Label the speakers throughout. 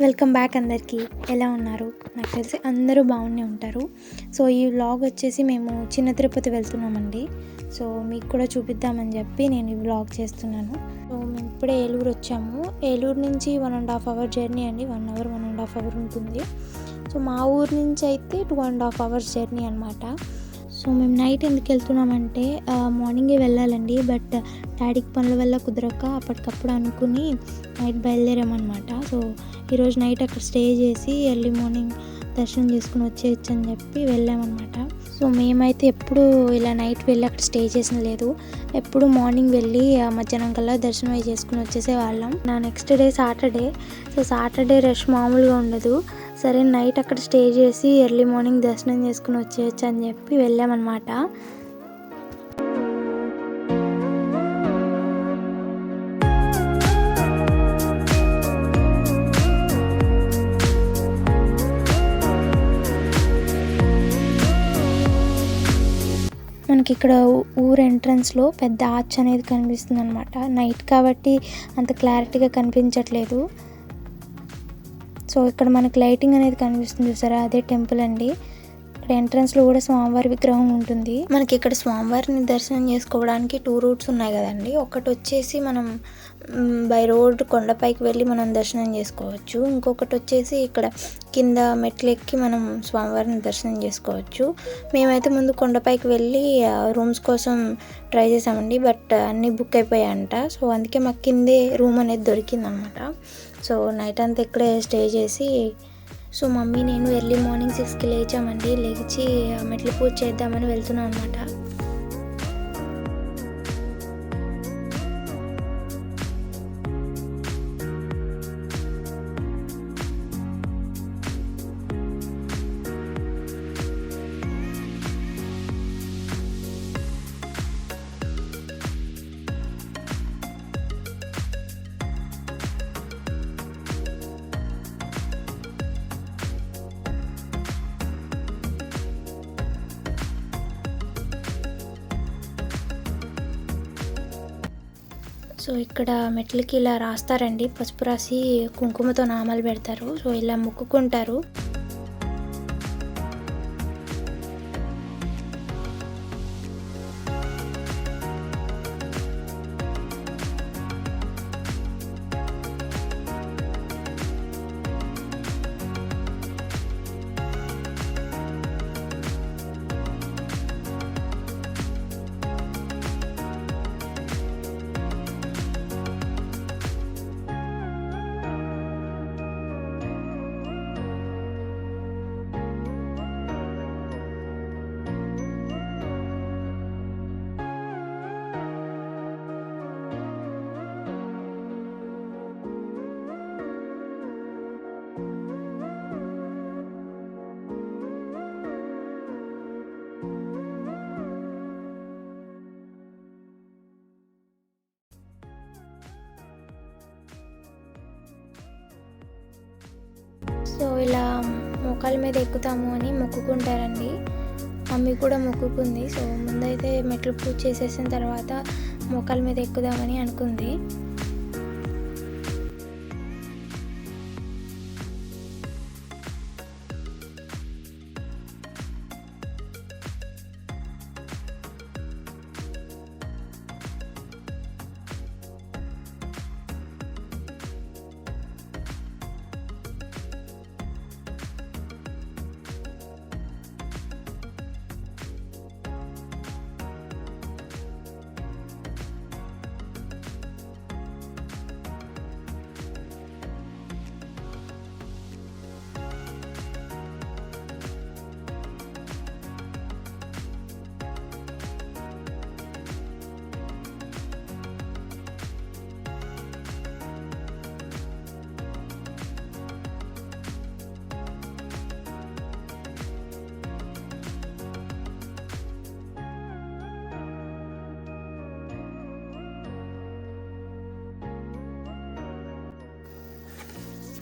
Speaker 1: Welcome back అందరికీ. ఎలా ఉన్నారు? నాకు తెలిసి అందరూ బాగానే ఉంటారు. సో ఈ వ్లాగ్ వచ్చేసి మేము చిన్న తిరుపతి వెళ్తున్నామండి. సో మీకు కూడా చూపిద్దామని చెప్పి నేను ఈ వ్లాగ్ చేస్తున్నాను. సో మేము ఇప్పుడే ఏలూరు వచ్చాము. ఏలూరు నుంచి 1.5 అవర్ జర్నీ అండి. 1 అవర్ 1.5 అవర్ ఉంటుంది. సో మా ఊరు నుంచి అయితే 2.5 అవర్స్ జర్నీ అనమాట. సో మేము నైట్ ఎందుకు వెళ్తున్నామంటే మార్నింగే వెళ్ళాలండి. బట్ డాడీకి పనుల వల్ల కుదరక అప్పటికప్పుడు అనుకుని నైట్ బయలుదేరామన్నమాట. సో ఈరోజు నైట్ అక్కడ స్టే చేసి ఎర్లీ మార్నింగ్ దర్శనం చేసుకుని వచ్చేయచ్చు అని చెప్పి వెళ్ళామన్నమాట. సో మేమైతే ఎప్పుడు ఇలా నైట్ వెళ్ళి అక్కడ స్టే చేసిన లేదు. ఎప్పుడు మార్నింగ్ వెళ్ళి మధ్యాహ్నం కల్లా దర్శనం అయి చేసుకుని వచ్చేసేవాళ్ళం. నా next day Saturday. So Saturday rush మామూలుగా ఉండదు. సరే నైట్ అక్కడ స్టే చేసి ఎర్లీ మార్నింగ్ దర్శనం చేసుకుని వచ్చేయచ్చు అని చెప్పి వెళ్ళామన్నమాట. మనకి ఇక్కడ ఊరు ఎంట్రన్స్లో పెద్ద ఆర్చ్ అనేది కనిపిస్తుంది అనమాట. నైట్ కాబట్టి అంత క్లారిటీగా కనిపించట్లేదు. సో ఇక్కడ మనకి లైటింగ్ అనేది కనిపిస్తుంది చూసారా, అదే టెంపుల్ అండి. ఇక్కడ ఎంట్రన్స్లో కూడా స్వామివారి విగ్రహం ఉంటుంది. మనకి ఇక్కడ స్వామివారిని దర్శనం చేసుకోవడానికి 2 రూట్స్ ఉన్నాయి కదండి. ఒకటి వచ్చేసి మనం బై రోడ్ కొండపైకి వెళ్ళి మనం దర్శనం చేసుకోవచ్చు. ఇంకొకటి వచ్చేసి ఇక్కడ కింద మెట్లు ఎక్కి మనం స్వామివారిని దర్శనం చేసుకోవచ్చు. మేమైతే ముందు కొండపైకి వెళ్ళి రూమ్స్ కోసం ట్రై చేసామండి. బట్ అన్నీ బుక్ అయిపోయాయంట. సో అందుకే మాకు కిందే రూమ్ అనేది దొరికిందనమాట. సో నైట్ అంతా ఇక్కడే స్టే చేసి సో మమ్మీ నేను ఎర్లీ మార్నింగ్ 6కి లేచామండి. లేచి మెట్ల పూజ చేద్దామని వెళ్తున్నాం అనమాట. సో ఇక్కడ మెట్లకి ఇలా రాస్తారండి. పసుపు రాసి కుంకుమతో నామాలు పెడతారు. సో ఇలా మొక్కుకుంటారు. సో ఇలా మోకాల మీద ఎక్కుతాము అని మొక్కుకుంటారండి. మమ్మీ కూడా మొక్కుకుంది. సో ముందైతే మెట్లు పూజ చేసేసిన తర్వాత మోకాల మీద ఎక్కుదామని అనుకుంది.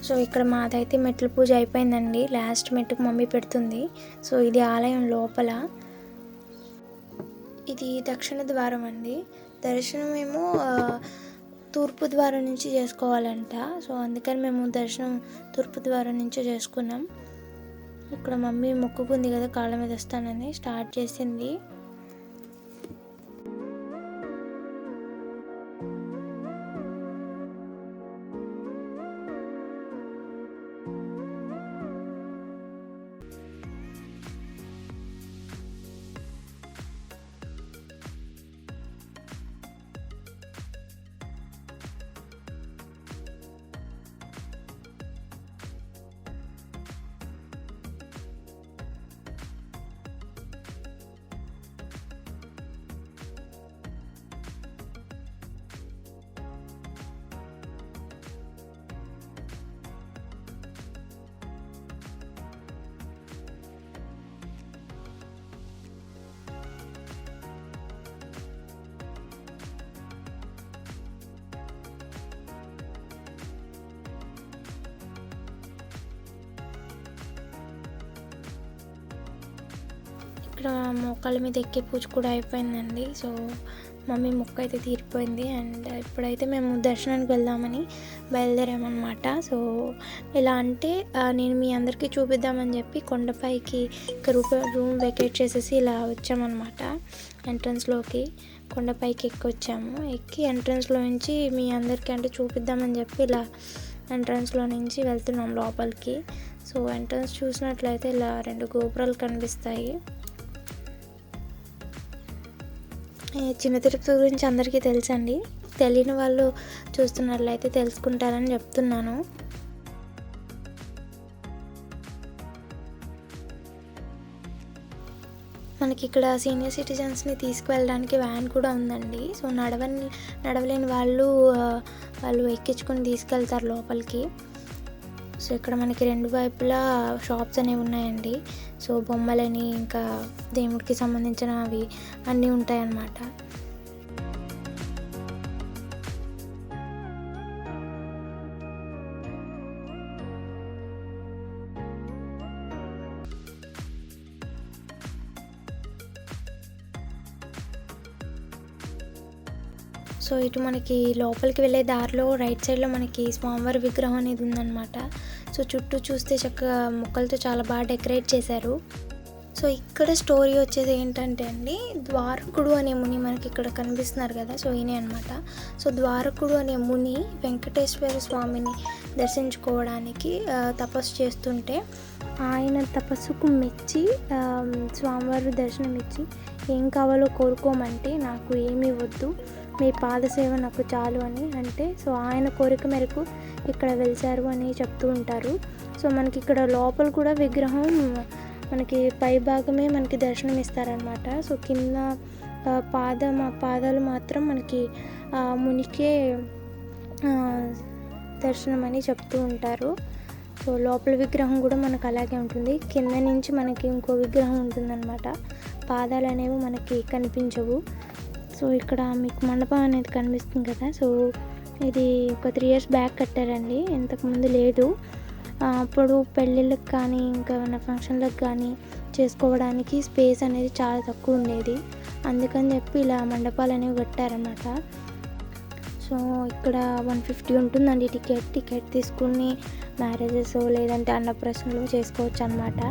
Speaker 1: సో ఇక్కడ మాదైతే మెట్ల పూజ అయిపోయిందండి. లాస్ట్ మెట్టుకు మమ్మీ పెడుతుంది. సో ఇది ఆలయం లోపల. ఇది దక్షిణ ద్వారం అండి. దర్శనం ఏమో తూర్పు ద్వారం నుంచి చేసుకోవాలంట. సో అందుకని మేము దర్శనం తూర్పు ద్వారం నుంచే చేసుకున్నాం. ఇక్కడ మమ్మీ మొక్కుకుంది కదా కాళ్ళ మీద వస్తానని, స్టార్ట్ చేసింది. ఇక్కడ మోకాళ్ళ మీద ఎక్కే పూజ కూడా అయిపోయిందండి. సో మమ్మీ మొక్క అయితే తీరిపోయింది. అండ్ ఇప్పుడైతే మేము దర్శనానికి వెళ్దామని బయలుదేరామన్నమాట. సో ఎలా అంటే నేను మీ అందరికీ చూపిద్దామని చెప్పి కొండపైకి రూమ్ వెకేట్ చేసేసి ఇలా వచ్చామన్నమాట. ఎంట్రన్స్లోకి కొండపైకి ఎక్కి ఎంట్రన్స్లో నుంచి మీ అందరికీ అంటే చూపిద్దామని చెప్పి ఇలా ఎంట్రన్స్లో నుంచి వెళ్తున్నాం లోపలికి. సో ఎంట్రన్స్ చూసినట్లయితే ఇలా 2 గోపురాలు కనిపిస్తాయి. చిన్న తిరుపతి గురించి అందరికీ తెలుసండి. తెలియని వాళ్ళు చూస్తున్నట్లయితే తెలుసుకుంటారని చెప్తున్నాను. మనకి ఇక్కడ సీనియర్ సిటిజన్స్ని తీసుకువెళ్ళడానికి వ్యాన్ కూడా ఉందండి. సో నడవలేని వాళ్ళు ఎక్కించుకొని తీసుకెళ్తారు లోపలికి. సో ఇక్కడ మనకి 2 వైపులా షాప్స్ అనేవి ఉన్నాయండి. సో బొమ్మలని ఇంకా దేవుడికి సంబంధించినవి అన్నీ ఉంటాయన్నమాట. సో ఇటు మనకి లోపలికి వెళ్ళే దారిలో రైట్ సైడ్లో మనకి స్వామివారి విగ్రహం అనేది ఉందన్నమాట. సో చుట్టూ చూస్తే చక్కగా మొక్కలతో చాలా బాగా డెకరేట్ చేశారు. సో ఇక్కడ స్టోరీ వచ్చేది ఏంటంటే అండి, ద్వారకుడు అనే ముని మనకి ఇక్కడ కనిపిస్తున్నారు కదా, సో ఈయనే అనమాట. సో ద్వారకుడు అనే ముని వెంకటేశ్వర స్వామిని దర్శించుకోవడానికి తపస్సు చేస్తుంటే ఆయన తపస్సుకు మెచ్చి స్వామివారి దర్శనం ఇచ్చి ఏం కావాలో కోరుకోమంటే నాకు ఏమీ వద్దు, మీ పాదసేవ నాకు చాలు అని అంటే, సో ఆయన కోరిక మేరకు ఇక్కడ వెలిసారు అని చెప్తూ ఉంటారు. సో మనకి ఇక్కడ లోపల కూడా విగ్రహం మనకి పై భాగమే మనకి దర్శనం ఇస్తారనమాట. సో కింద పాదాలు మాత్రం మనకి మునికే దర్శనం అని చెప్తూ ఉంటారు. సో లోపల విగ్రహం కూడా మనకు అలాగే ఉంటుంది. కింద నుంచి మనకి ఇంకో విగ్రహం ఉంటుందన్నమాట. పాదాలు అనేవి మనకి కనిపించవు. సో ఇక్కడ మీకు మండపం అనేది కనిపిస్తుంది కదా, సో ఇది ఒక 3 years బ్యాక్ కట్టారండి, ఇంతకుముందు లేదు. అప్పుడు పెళ్ళిళ్ళకి కానీ ఇంకా ఏమైనా ఫంక్షన్లకు కానీ చేసుకోవడానికి స్పేస్ అనేది చాలా తక్కువ ఉండేది. అందుకని చెప్పి ఇలా మండపాలు అనేవి కట్టారన్నమాట. సో ఇక్కడ 150 ఉంటుందండి టికెట్ తీసుకుని మ్యారేజెస్ లేదంటే అన్నప్రాసనలు చేసుకోవచ్చు అన్నమాట.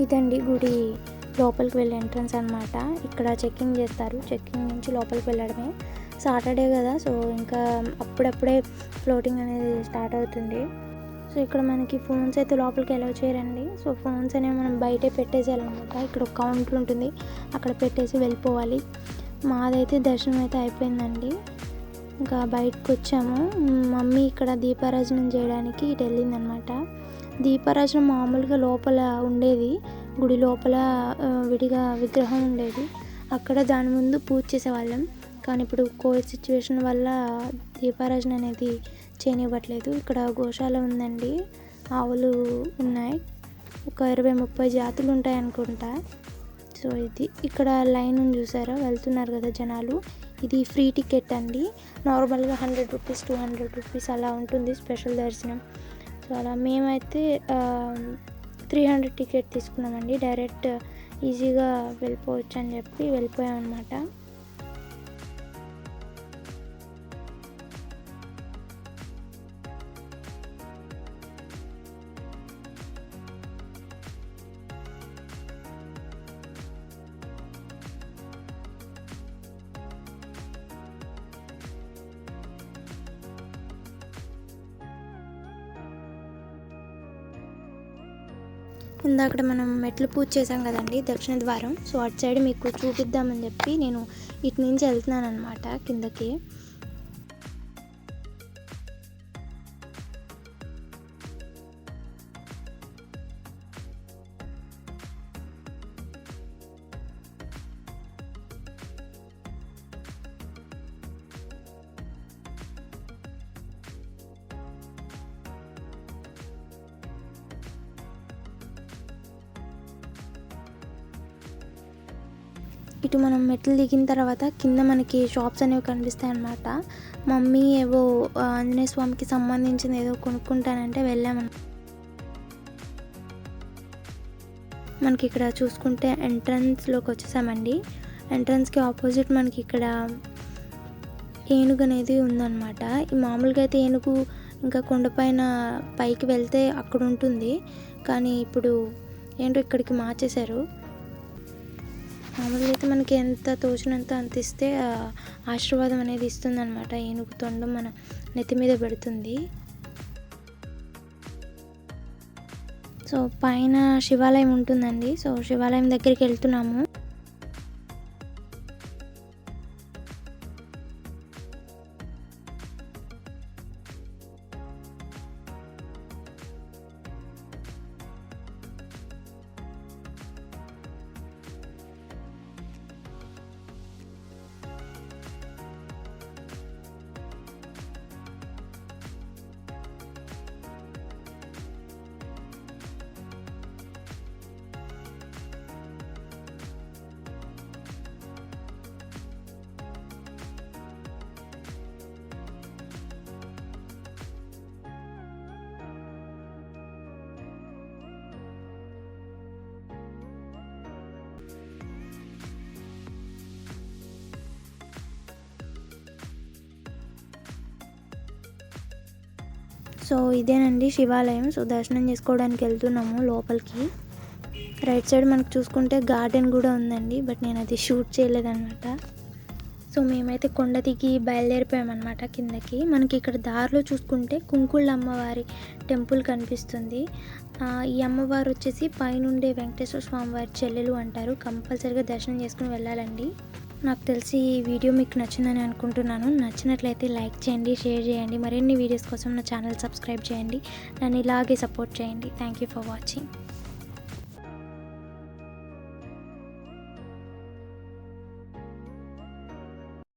Speaker 1: ఇదండి గుడి లోపలికి వెళ్ళే ఎంట్రన్స్ అనమాట. ఇక్కడ చెక్కింగ్ చేస్తారు, చెక్కింగ్ నుంచి లోపలికి వెళ్ళడమే. సాటర్డే కదా, సో ఇంకా అప్పుడప్పుడే ఫ్లోటింగ్ అనేది స్టార్ట్ అవుతుంది. సో ఇక్కడ మనకి ఫోన్స్ అయితే లోపలికి అలౌ చేయరండి. సో ఫోన్స్ అనేవి మనం బయటే పెట్టేసేయాలన్నమాట. ఇక్కడ ఒక కౌంటర్ ఉంటుంది, అక్కడ పెట్టేసి వెళ్ళిపోవాలి. మాదైతే దర్శనం అయితే అయిపోయిందండి, ఇంకా బయటకు వచ్చాము. మమ్మీ ఇక్కడ దీపారాజనం చేయడానికి ఇటు వెళ్ళిందనమాట. దీపారాజనం మామూలుగా లోపల ఉండేది, గుడి లోపల విడిగా విగ్రహం ఉండేది, అక్కడ దాని ముందు పూజ చేసేవాళ్ళం. కానీ ఇప్పుడు కోవిడ్ సిచ్యువేషన్ వల్ల దీపారాజన అనేది చేయనివ్వట్లేదు. ఇక్కడ గోశాల ఉందండి, ఆవులు ఉన్నాయి, ఒక 20-30 జాతులు ఉంటాయి అనుకుంటా. సో ఇది ఇక్కడ లైన్ చూసారా, వెళ్తున్నారు కదా జనాలు. ఇది ఫ్రీ టికెట్ అండి. నార్మల్గా 100 రూపీస్ 200 రూపీస్ అలా ఉంటుంది స్పెషల్ దర్శనం. సో అలా మేమైతే 300 టికెట్ తీసుకున్నామండి. డైరెక్ట్ ఈజీగా వెళ్ళిపోవచ్చు అని చెప్పి వెళ్ళిపోయాం అనమాట. ఇందాక మనం మెట్లు పూజ చేసాం కదండి దక్షిణ ద్వారం. సో అటు సైడ్ మీకు చూపిద్దామని చెప్పి నేను ఇటు నుంచి వెళ్తున్నాను అనమాట కిందకి. ఇటు మనం మెట్లు దిగిన తర్వాత కింద మనకి షాప్స్ అనేవి కనిపిస్తాయి అన్నమాట. మమ్మీ ఏవో ఆంజనేయ స్వామికి సంబంధించింది ఏదో కొనుక్కుంటానంటే వెళ్ళామని. మనకి ఇక్కడ చూసుకుంటే ఎంట్రన్స్లోకి వచ్చేసామండి. ఎంట్రన్స్కి ఆపోజిట్ మనకి ఇక్కడ ఏనుగు అనేది ఉందన్నమాట. ఈ మామూలుగా అయితే ఏనుగు ఇంకా కొండపైన పైకి వెళ్తే అక్కడ ఉంటుంది, కానీ ఇప్పుడు ఏంటో ఇక్కడికి మార్చేశారు. మామూలుగా అయితే మనకి ఎంత తోచినంత అంత ఇస్తే ఆశీర్వాదం అనేది ఇస్తుంది అనమాట. ఏనుగు తొండం మన నెత్తి మీద పెడుతుంది. సో పైన శివాలయం ఉంటుందండి. సో శివాలయం దగ్గరికి వెళ్తున్నాము. సో ఇదేనండి శివాలయం. సో దర్శనం చేసుకోవడానికి వెళ్తున్నాము లోపలికి. రైట్ సైడ్ మనకు చూసుకుంటే గార్డెన్ కూడా ఉందండి, బట్ నేను అది షూట్ చేయలేదన్నమాట. సో మేమైతే కొండ దిగి బయలుదేరిపోయామన్నమాట కిందకి. మనకి ఇక్కడ దారిలో చూసుకుంటే కుంకుళ్ళ అమ్మవారి టెంపుల్ కనిపిస్తుంది. ఈ అమ్మవారు వచ్చేసి పైనుండే వెంకటేశ్వర స్వామి వారి చెల్లెలు అంటారు. కంపల్సరీగా దర్శనం చేసుకుని వెళ్ళాలండి. నాకు తెలిసి ఈ వీడియో మీకు నచ్చిందని అనుకుంటున్నాను. నచ్చినట్లయితే లైక్ చేయండి, షేర్ చేయండి. మరిన్ని వీడియోస్ కోసం నా ఛానల్ సబ్స్క్రైబ్ చేయండి. నన్ను ఇలాగే సపోర్ట్ చేయండి. Thank you for watching.